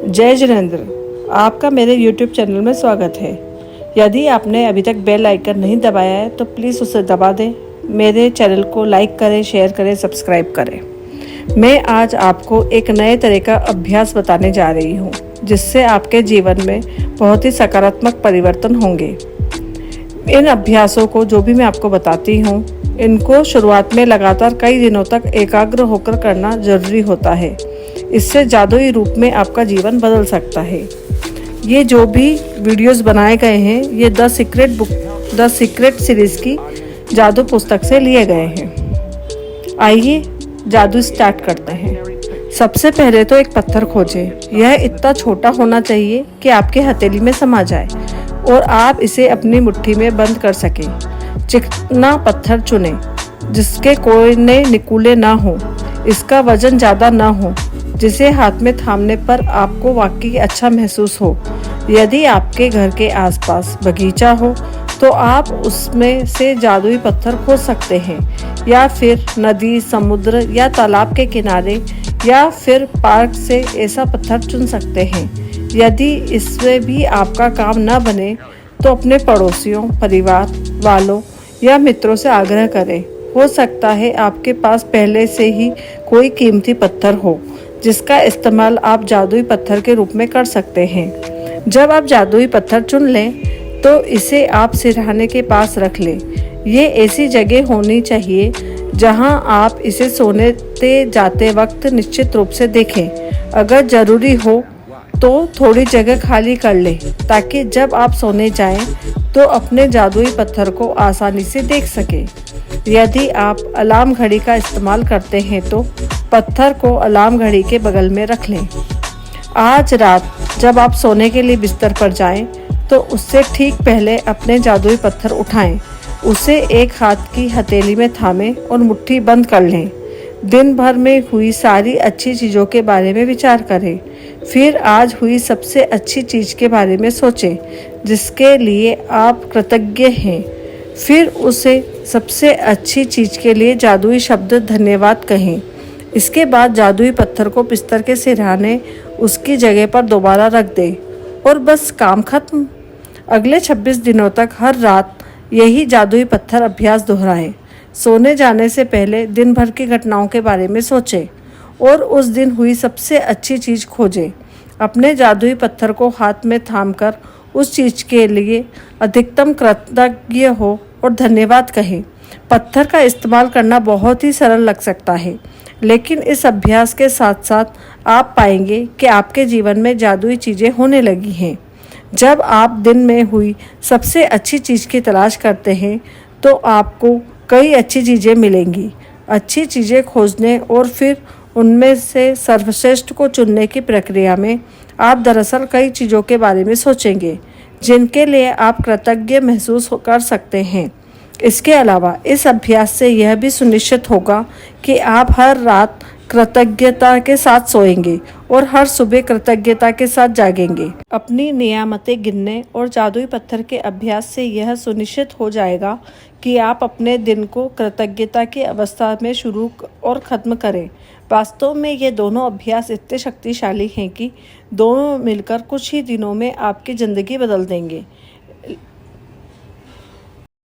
जय जिनेंद्र, आपका मेरे YouTube चैनल में स्वागत है। यदि आपने अभी तक बेल आइकन नहीं दबाया है तो प्लीज़ उसे दबा दें। मेरे चैनल को लाइक करें, शेयर करें, सब्सक्राइब करें। मैं आज आपको एक नए तरह का अभ्यास बताने जा रही हूँ जिससे आपके जीवन में बहुत ही सकारात्मक परिवर्तन होंगे। इन अभ्यासों को जो भी मैं आपको बताती हूँ, इनको शुरुआत में लगातार कई दिनों तक एकाग्र होकर करना जरूरी होता है। इससे जादुई रूप में आपका जीवन बदल सकता है। ये जो भी वीडियोस बनाए गए हैं ये द सीक्रेट सीरीज़ की जादू पुस्तक से लिए गए हैं। आइए जादू स्टार्ट करते हैं। सबसे पहले तो एक पत्थर खोजें। यह इतना छोटा होना चाहिए कि आपके हथेली में समा जाए और आप इसे अपनी मुट्ठी में बंद कर सकें। चिकना पत्थर चुनें जिसके कोने निकुले ना हो, इसका वजन ज़्यादा ना हो, जिसे हाथ में थामने पर आपको वाकई अच्छा महसूस हो। यदि आपके घर के आसपास बगीचा हो तो आप उसमें से जादुई पत्थर खोज सकते हैं, या फिर नदी, समुद्र या तालाब के किनारे या फिर पार्क से ऐसा पत्थर चुन सकते हैं। यदि इससे भी आपका काम न बने तो अपने पड़ोसियों, परिवार वालों या मित्रों से आग्रह करें। हो सकता है आपके पास पहले से ही कोई कीमती पत्थर हो जिसका इस्तेमाल आप जादुई पत्थर के रूप में कर सकते हैं। जब आप जादुई पत्थर चुन लें तो इसे आप सिरहाने के पास रख लें। ये ऐसी जगह होनी चाहिए जहां आप इसे सोने जाते वक्त निश्चित रूप से देखें। अगर ज़रूरी हो तो थोड़ी जगह खाली कर लें ताकि जब आप सोने जाएं तो अपने जादुई पत्थर को आसानी से देख सकें। यदि आप अलार्म घड़ी का इस्तेमाल करते हैं तो पत्थर को अलार्म घड़ी के बगल में रख लें। आज रात जब आप सोने के लिए बिस्तर पर जाएं तो उससे ठीक पहले अपने जादुई पत्थर उठाएं, उसे एक हाथ की हथेली में थामें और मुट्ठी बंद कर लें। दिन भर में हुई सारी अच्छी चीज़ों के बारे में विचार करें, फिर आज हुई सबसे अच्छी चीज़ के बारे में सोचें जिसके लिए आप कृतज्ञ हैं। फिर उसे सबसे अच्छी चीज़ के लिए जादुई शब्द धन्यवाद कहें। इसके बाद जादुई पत्थर को बिस्तर के सिरहाने उसकी जगह पर दोबारा रख दें और बस काम खत्म। अगले 26 दिनों तक हर रात यही जादुई पत्थर अभ्यास दोहराएं। सोने जाने से पहले दिन भर की घटनाओं के बारे में सोचें और उस दिन हुई सबसे अच्छी चीज़ खोजें। अपने जादुई पत्थर को हाथ में थामकर उस चीज़ के लिए अधिकतम कृतज्ञ हो और धन्यवाद कहें। पत्थर का इस्तेमाल करना बहुत ही सरल लग सकता है, लेकिन इस अभ्यास के साथ साथ आप पाएंगे कि आपके जीवन में जादुई चीज़ें होने लगी हैं। जब आप दिन में हुई सबसे अच्छी चीज़ की तलाश करते हैं तो आपको कई अच्छी चीज़ें मिलेंगी। अच्छी चीज़ें खोजने और फिर उनमें से सर्वश्रेष्ठ को चुनने की प्रक्रिया में आप दरअसल कई चीज़ों के बारे में सोचेंगे जिनके लिए आप कृतज्ञ महसूस कर सकते हैं। इसके अलावा इस अभ्यास से यह भी सुनिश्चित होगा कि आप हर रात कृतज्ञता के साथ सोएंगे और हर सुबह कृतज्ञता के साथ जागेंगे। अपनी नियामतें गिनने और जादुई पत्थर के अभ्यास से यह सुनिश्चित हो जाएगा कि आप अपने दिन को कृतज्ञता की अवस्था में शुरू और ख़त्म करें। वास्तव में ये दोनों अभ्यास इतने शक्तिशाली हैं कि दोनों मिलकर कुछ ही दिनों में आपकी ज़िंदगी बदल देंगे।